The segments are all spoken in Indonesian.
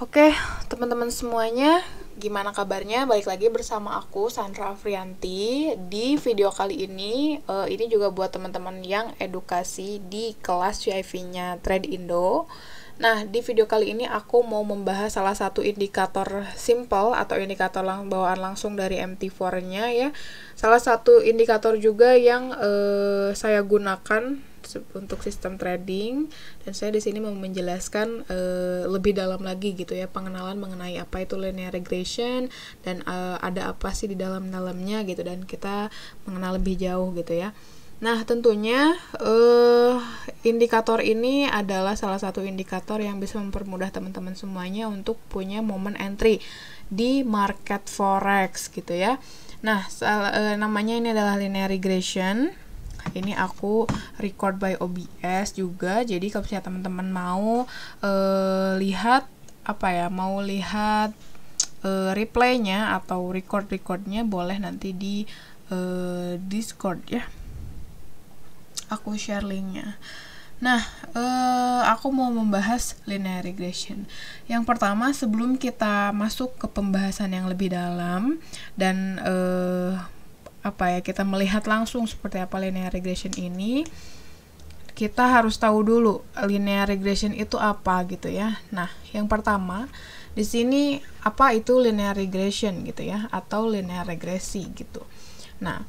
Oke, teman-teman semuanya, gimana kabarnya? Balik lagi bersama aku, Sandra Afrianti. Di video kali ini juga buat teman-teman yang edukasi di kelas VIP-nya Trade Indo. Nah, di video kali ini aku mau membahas salah satu indikator simple atau indikator bawaan langsung dari MT4-nya ya. Salah satu indikator juga yang saya gunakan untuk sistem trading, dan saya di sini mau menjelaskan lebih dalam lagi gitu ya, pengenalan mengenai apa itu linear regression dan ada apa sih di dalamnya gitu, dan kita mengenal lebih jauh gitu ya. Nah, tentunya indikator ini adalah salah satu indikator yang bisa mempermudah teman-teman semuanya untuk punya momen entry di market forex gitu ya. Nah, namanya ini adalah linear regression. Ini aku record by OBS juga, jadi kalau misalnya teman-teman mau lihat replaynya atau recordnya boleh nanti di Discord ya, aku share linknya. Nah, aku mau membahas linear regression. Yang pertama, sebelum kita masuk ke pembahasan yang lebih dalam dan kita melihat langsung seperti apa linear regression ini, kita harus tahu dulu linear regression itu apa gitu ya. Nah, yang pertama di sini apa itu linear regression gitu ya, atau linear regresi gitu. Nah,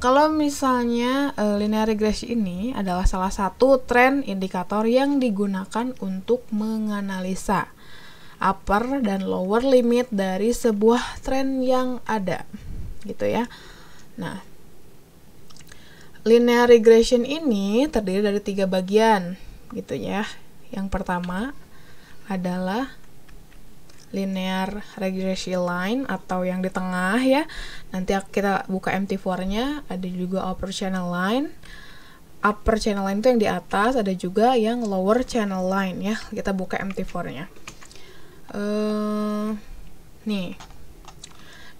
kalau misalnya linear regression ini adalah salah satu tren indikator yang digunakan untuk menganalisa upper dan lower limit dari sebuah tren yang ada gitu ya. Nah, linear regression ini terdiri dari 3 bagian gitu ya. Yang pertama adalah linear regression line atau yang di tengah ya. Nanti kita buka MT4-nya, ada juga upper channel line. Upper channel line itu yang di atas, ada juga yang lower channel line ya. Kita buka MT4-nya. Nih.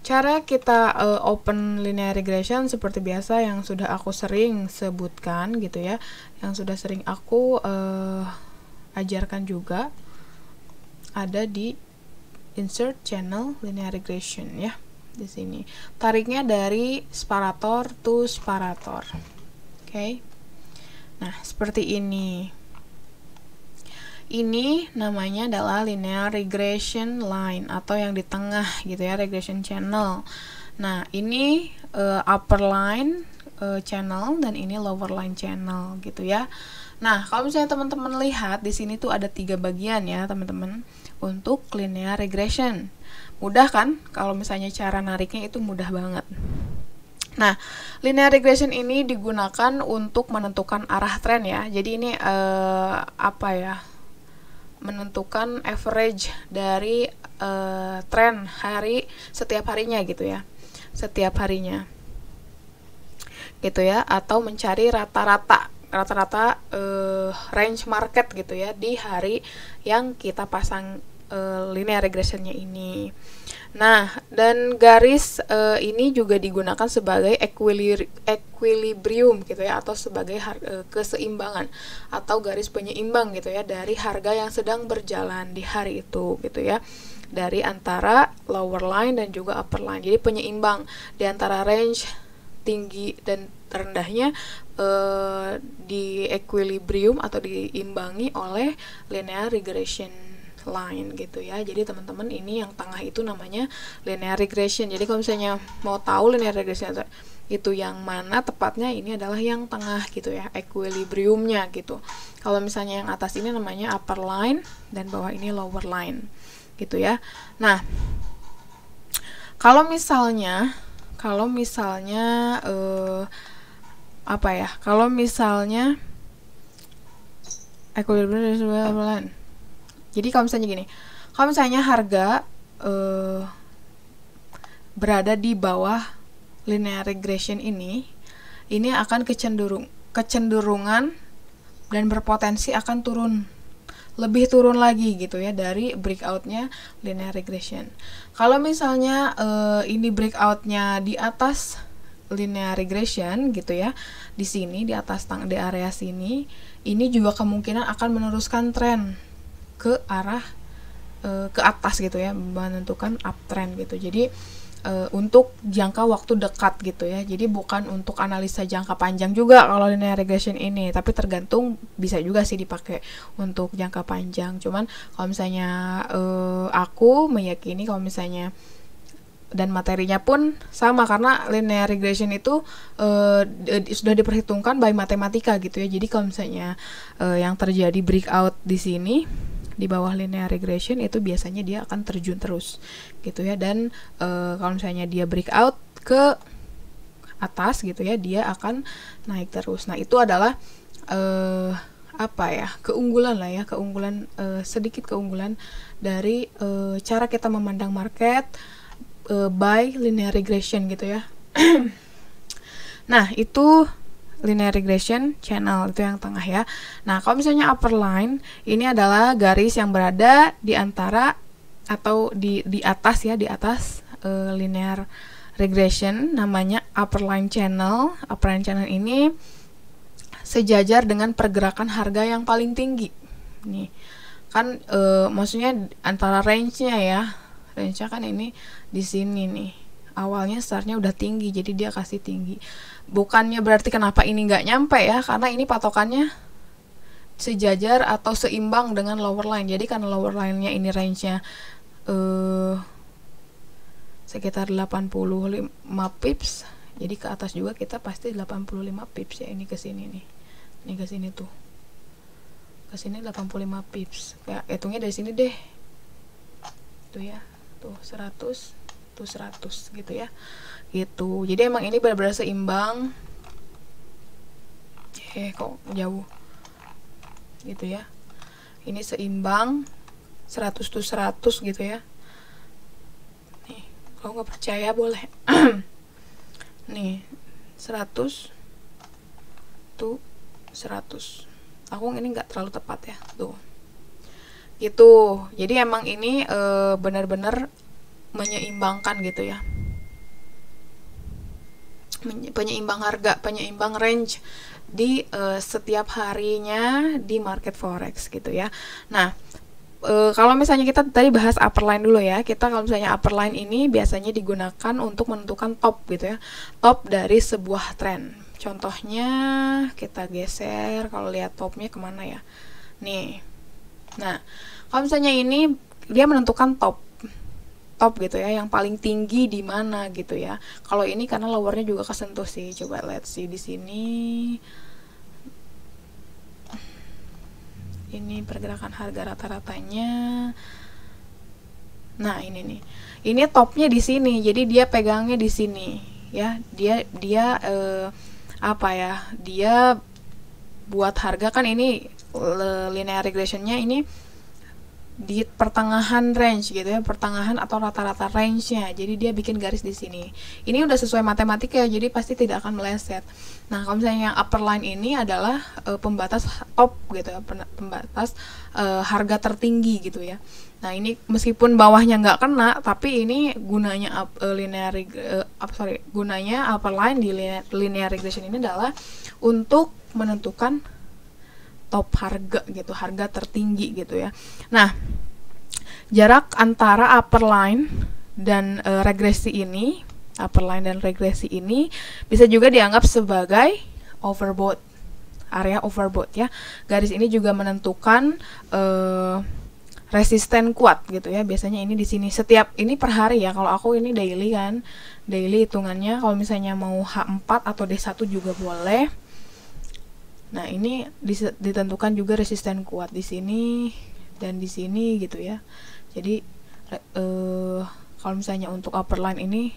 Cara kita open linear regression seperti biasa yang sudah aku sering sebutkan gitu ya, yang sudah sering aku ajarkan juga, ada di insert channel linear regression ya. Di sini tariknya dari separator to separator. Oke. Nah, seperti ini. Ini namanya adalah linear regression line atau yang di tengah gitu ya, regression channel. Nah, ini upper line channel dan ini lower line channel gitu ya. Nah, kalau misalnya teman-teman lihat di sini tuh ada 3 bagian ya, teman-teman, untuk linear regression. Mudah kan? Kalau misalnya cara nariknya itu mudah banget. Nah, linear regression ini digunakan untuk menentukan arah tren ya. Jadi ini menentukan average dari tren setiap harinya gitu ya, gitu ya, atau mencari rata-rata range market gitu ya di hari yang kita pasang linear regressionnya ini. Nah, dan garis ini juga digunakan sebagai equilibrium gitu ya, atau sebagai keseimbangan atau garis penyeimbang gitu ya dari harga yang sedang berjalan di hari itu gitu ya, dari antara lower line dan juga upper line. Jadi penyeimbang di antara range tinggi dan rendahnya di equilibrium atau diimbangi oleh linear regression line gitu ya. Jadi teman-teman, ini yang tengah itu namanya linear regression. Jadi kalau misalnya mau tahu linear regression itu yang mana tepatnya, ini adalah yang tengah gitu ya, equilibriumnya gitu. Kalau misalnya yang atas ini namanya upper line dan bawah ini lower line gitu ya. Nah, kalau misalnya equilibrium. Jadi kalau misalnya gini, kalau misalnya harga berada di bawah linear regression ini akan kecenderungan dan berpotensi akan lebih turun lagi gitu ya dari breakoutnya linear regression. Kalau misalnya ini breakoutnya di atas linear regression gitu ya, di sini di atas di area sini, ini juga kemungkinan akan meneruskan tren ke arah ke atas gitu ya, menentukan uptrend gitu. Jadi untuk jangka waktu dekat gitu ya. Jadi bukan untuk analisa jangka panjang juga kalau linear regression ini, tapi tergantung, bisa juga sih dipakai untuk jangka panjang. Cuman kalau misalnya aku meyakini kalau misalnya, dan materinya pun sama, karena linear regression itu sudah diperhitungkan by matematika gitu ya. Jadi kalau misalnya yang terjadi breakout di sini di bawah linear regression itu biasanya dia akan terjun terus gitu ya. Dan kalau misalnya dia breakout ke atas gitu ya, dia akan naik terus. Nah itu adalah apa ya, keunggulan lah ya, keunggulan sedikit keunggulan dari cara kita memandang market by linear regression gitu ya. Nah itu linear regression channel, itu yang tengah ya. Nah kalau misalnya upper line, ini adalah garis yang berada di antara atau di atas ya, di atas linear regression, namanya upper line channel. Upper line channel ini sejajar dengan pergerakan harga yang paling tinggi. Nih kan maksudnya antara range-nya ya, range-nya kan ini di sini nih. Awalnya startnya udah tinggi, jadi dia kasih tinggi. Bukannya berarti kenapa ini nggak nyampe ya, karena ini patokannya sejajar atau seimbang dengan lower line. Jadi karena lower line-nya ini range-nya sekitar 85 pips, jadi ke atas juga kita pasti 85 pips ya. Ini ke sini nih, ini ke sini tuh, ke sini 85 pips. Ya hitungnya dari sini deh, tuh ya, tuh 100, tuh 100 gitu ya, gitu. Jadi emang ini benar-benar seimbang. Kok jauh gitu ya, ini seimbang 100 tuh 100 gitu ya. Nih kalau nggak percaya boleh nih 100 tuh 100. Aku ini nggak terlalu tepat ya, tuh gitu. Jadi emang ini benar-benar menyeimbangkan gitu ya, penyeimbang harga, penyeimbang range di setiap harinya di market forex gitu ya. Nah kalau misalnya kita tadi bahas upper line dulu ya, kita kalau misalnya upper line ini biasanya digunakan untuk menentukan top gitu ya, top dari sebuah trend. Contohnya kita geser, kalau lihat topnya kemana ya, nih. Nah kalau misalnya ini dia menentukan top gitu ya, yang paling tinggi di mana gitu ya. Kalau ini karena lowernya juga kesentuh sih. Coba let's see di sini. Ini pergerakan harga rata-ratanya. Nah ini nih, ini topnya di sini. Jadi dia pegangnya di sini ya. Dia apa ya? Dia buat harga kan ini linear regressionnya ini di pertengahan range gitu ya, pertengahan atau rata-rata range-nya. Jadi dia bikin garis di sini. Ini udah sesuai matematika ya, jadi pasti tidak akan meleset. Nah, kalau misalnya yang upper line ini adalah pembatas top gitu ya, pembatas harga tertinggi gitu ya. Nah, ini meskipun bawahnya nggak kena, tapi ini gunanya gunanya upper line di linear regression ini adalah untuk menentukan top harga gitu, harga tertinggi gitu ya. Nah, jarak antara upper line dan regresi ini, upper line dan regresi ini bisa juga dianggap sebagai overbought, area overbought ya. Garis ini juga menentukan resisten kuat gitu ya. Biasanya ini di sini, setiap ini per hari ya. Kalau aku ini daily kan, daily hitungannya. Kalau misalnya mau H4 atau D1 juga boleh. Nah, ini ditentukan juga resisten kuat di sini dan di sini gitu ya. Jadi kalau misalnya untuk upper line ini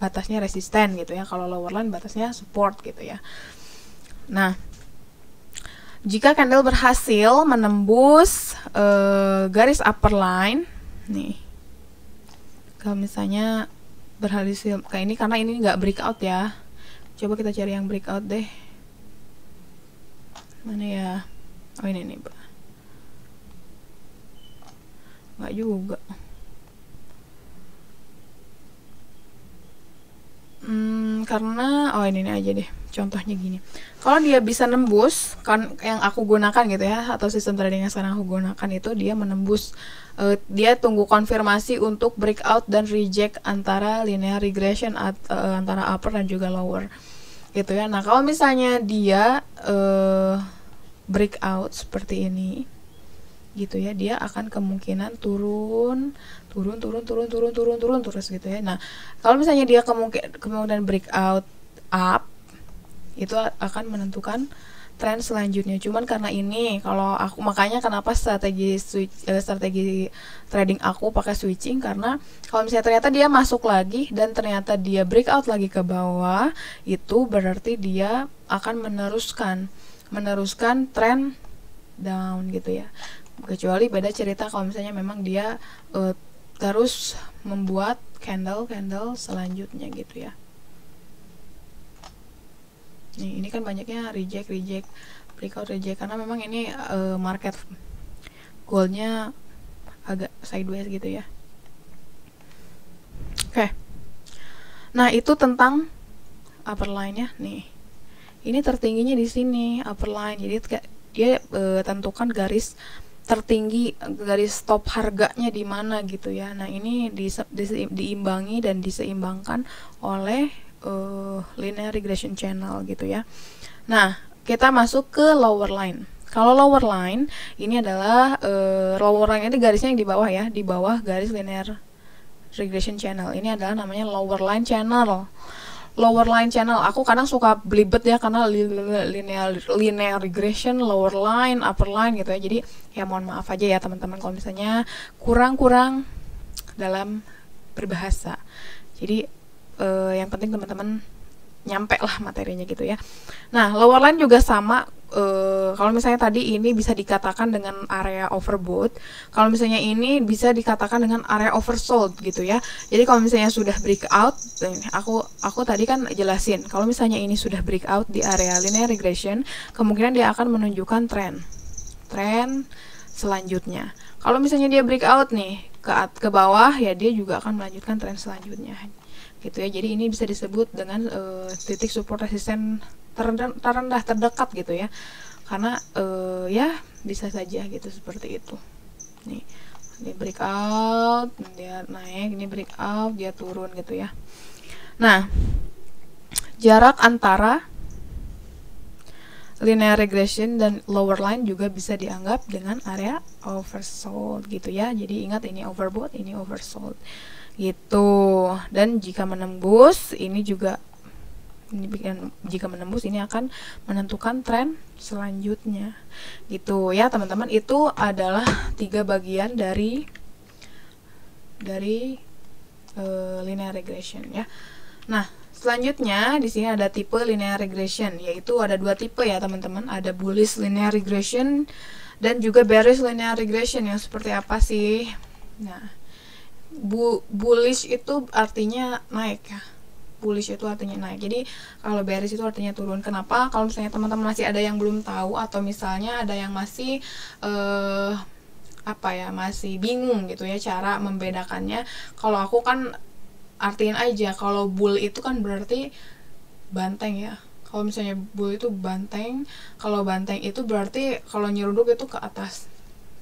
batasnya resisten gitu ya. Kalau lower line batasnya support gitu ya. Nah, jika candle berhasil menembus garis upper line nih. Kalau misalnya berhasil kayak ini, karena ini nggak breakout ya. Coba kita cari yang breakout deh. Mana ya? Oh ini nih, nggak juga. karena ini aja deh contohnya gini. Kalau dia bisa nembus, kan yang aku gunakan gitu ya, atau sistem trading yang sekarang aku gunakan itu dia menembus, dia tunggu konfirmasi untuk breakout dan reject antara linear regression antara upper dan juga lower gitu ya. Nah kalau misalnya dia breakout seperti ini gitu ya, dia akan kemungkinan turun terus gitu ya. Nah kalau misalnya dia kemungkinan breakout up, itu akan menentukan tren selanjutnya. Cuman karena ini, kalau aku, makanya kenapa strategi trading aku pakai switching, karena kalau misalnya ternyata dia masuk lagi dan ternyata dia breakout lagi ke bawah, itu berarti dia akan meneruskan tren down gitu ya. Kecuali beda cerita kalau misalnya memang dia terus membuat candle selanjutnya gitu ya. Nih, ini kan banyaknya reject, breakout, reject, karena memang ini market goalnya agak sideways gitu ya. Oke. Nah, itu tentang upper line ya. Nih. Ini tertingginya di sini, upper line. Jadi dia tentukan garis tertinggi, garis stop harganya di mana gitu ya. Nah, ini diimbangi dan diseimbangkan oleh linear regression channel gitu ya. Nah, kita masuk ke lower line. Kalau lower line ini adalah lower line ini garisnya yang di bawah ya, di bawah garis linear regression channel. Ini adalah namanya lower line channel. Lower line channel, aku kadang suka belibet ya karena linear regression, lower line, upper line gitu ya. Jadi ya mohon maaf aja ya teman-teman kalau misalnya kurang dalam berbahasa. Jadi yang penting teman-teman nyampe lah materinya gitu ya. Nah, lower line juga sama. Kalau misalnya tadi ini bisa dikatakan dengan area overbought, kalau misalnya ini bisa dikatakan dengan area oversold gitu ya. Jadi kalau misalnya sudah breakout, aku tadi kan jelasin, kalau misalnya ini sudah breakout di area linear regression, kemungkinan dia akan menunjukkan tren selanjutnya. Kalau misalnya dia breakout nih ke bawah, ya dia juga akan melanjutkan tren selanjutnya gitu ya. Jadi ini bisa disebut dengan titik support resisten terendah terdekat gitu ya, karena ya bisa saja gitu seperti itu. Nih, ini breakout, dia naik, ini breakout, dia turun gitu ya. Nah, jarak antara linear regression dan lower line juga bisa dianggap dengan area oversold gitu ya. Jadi ingat, ini overbought, ini oversold gitu. Dan jika menembus ini juga, jika menembus ini akan menentukan tren selanjutnya gitu ya teman-teman. Itu adalah 3 bagian dari linear regression ya. Nah, selanjutnya di sini ada tipe linear regression, yaitu ada 2 tipe ya teman-teman. Ada bullish linear regression dan juga bearish linear regression. Yang seperti apa sih? Nah, bullish itu artinya naik ya. Bullish itu artinya naik. Jadi kalau bearish itu artinya turun. Kenapa? Kalau misalnya teman-teman masih ada yang belum tahu, atau misalnya ada yang masih masih bingung gitu ya cara membedakannya. Kalau aku kan artiin aja, kalau bull itu kan berarti banteng ya. Kalau misalnya bull itu banteng, kalau banteng itu berarti kalau nyeruduk itu ke atas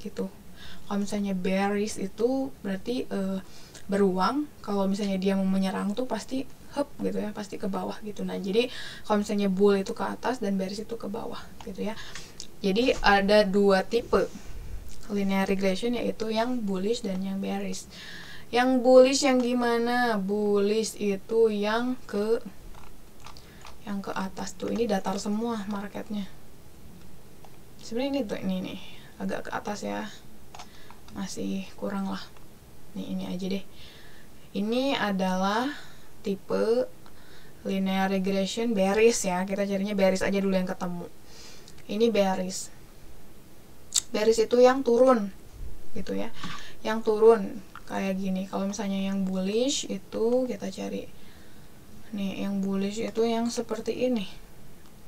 gitu. Kalau misalnya bearish itu berarti beruang. Kalau misalnya dia mau menyerang tuh pasti gitu ya, pasti ke bawah gitu. Nah, jadi kalau misalnya bull itu ke atas dan bearish itu ke bawah gitu ya. Jadi ada 2 tipe linear regression, yaitu yang bullish dan yang bearish. Yang bullish yang gimana? Bullish itu yang ke atas tuh. Ini datar semua marketnya. Sebenarnya ini tuh ini nih agak ke atas ya. Masih kurang lah. Nih, ini aja deh. Ini adalah tipe linear regression bearish ya. Kita carinya bearish aja dulu yang ketemu. Ini bearish. Bearish itu yang turun gitu ya. Yang turun kayak gini. Kalau misalnya yang bullish itu kita cari. Nih, yang bullish itu yang seperti ini.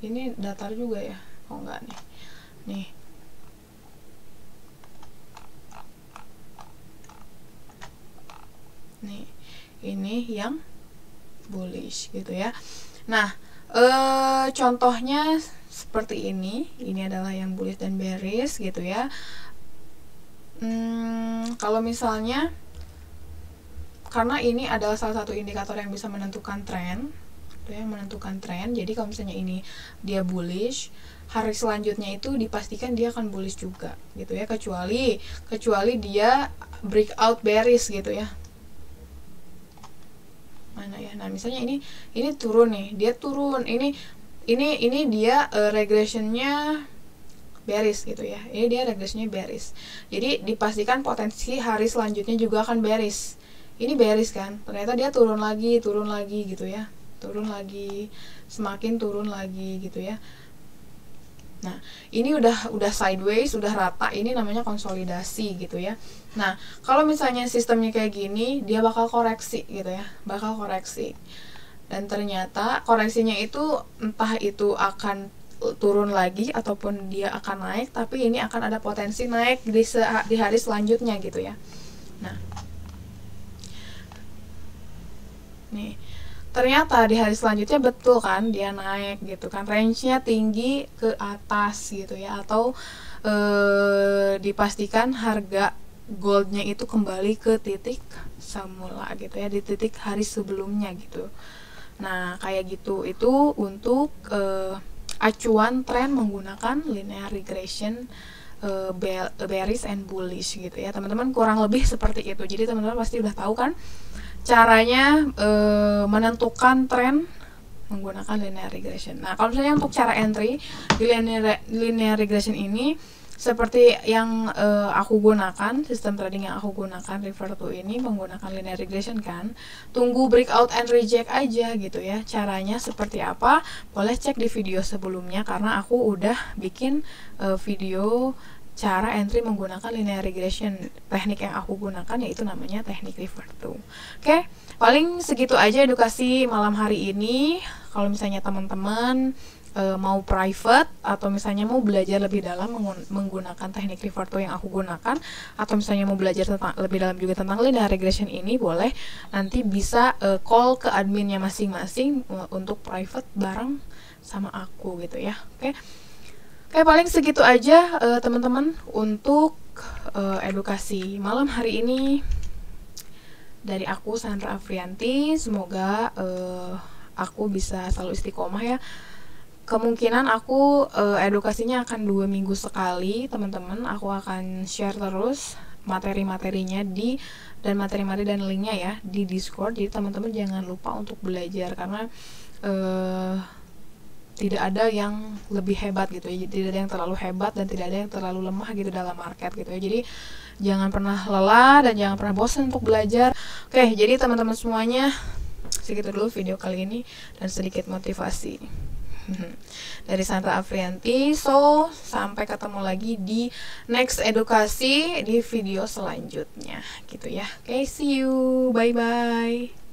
Ini datar juga ya. Oh enggak nih. Nih. Nih, ini yang bullish gitu ya. Nah, contohnya seperti ini adalah yang bullish dan bearish gitu ya. Kalau misalnya, karena ini adalah salah satu indikator yang bisa menentukan tren, jadi kalau misalnya ini dia bullish, hari selanjutnya itu dipastikan dia akan bullish juga gitu ya, kecuali dia breakout bearish gitu ya. Mana ya? Nah, misalnya ini turun nih, dia turun, ini dia regressionnya bearish gitu ya. Ini dia regressionnya bearish. Jadi dipastikan potensi hari selanjutnya juga akan bearish. Ini bearish kan? Ternyata dia turun lagi gitu ya. Turun lagi, semakin turun lagi gitu ya. Nah, ini udah sideways, udah rata, ini namanya konsolidasi gitu ya. Nah, kalau misalnya sistemnya kayak gini, dia bakal koreksi gitu ya, bakal koreksi. Dan ternyata koreksinya itu entah itu akan turun lagi ataupun dia akan naik, tapi ini akan ada potensi naik di hari selanjutnya gitu ya. Nah, nih ternyata di hari selanjutnya betul kan dia naik gitu kan, range-nya tinggi ke atas gitu ya, atau dipastikan harga goldnya itu kembali ke titik semula gitu ya, di titik hari sebelumnya gitu. Nah, kayak gitu itu untuk acuan tren menggunakan linear regression, bearish and bullish gitu ya teman-teman, kurang lebih seperti itu. Jadi teman-teman pasti udah tahu kan caranya menentukan tren menggunakan linear regression. Nah, kalau misalnya untuk cara entry di linear regression ini, seperti yang aku gunakan, sistem trading yang aku gunakan refer to ini menggunakan linear regression kan, tunggu breakout and reject aja gitu ya. Caranya seperti apa? Boleh cek di video sebelumnya, karena aku udah bikin video cara entry menggunakan linear regression. Teknik yang aku gunakan yaitu namanya teknik refer to. Oke, paling segitu aja edukasi malam hari ini. Kalau misalnya teman-teman mau private atau misalnya mau belajar lebih dalam menggunakan teknik refer to yang aku gunakan, atau misalnya mau belajar lebih dalam juga tentang linear regression ini, boleh nanti bisa call ke adminnya masing-masing untuk private bareng sama aku gitu ya. Oke, paling segitu aja teman-teman untuk edukasi malam hari ini dari aku, Sandra Afrianti. Semoga aku bisa selalu istiqomah ya. Kemungkinan aku edukasinya akan 2 minggu sekali teman-teman. Aku akan share terus materi-materinya dan materi-materi dan linknya ya di Discord. Jadi teman-teman jangan lupa untuk belajar, karena tidak ada yang lebih hebat gitu ya, tidak ada yang terlalu hebat dan tidak ada yang terlalu lemah gitu dalam market gitu ya. Jadi jangan pernah lelah dan jangan pernah bosan untuk belajar. Oke, jadi teman-teman semuanya, segitu dulu video kali ini dan sedikit motivasi dari Sandra Afrianti. So, sampai ketemu lagi di next edukasi di video selanjutnya gitu ya. Oke, see you, bye bye.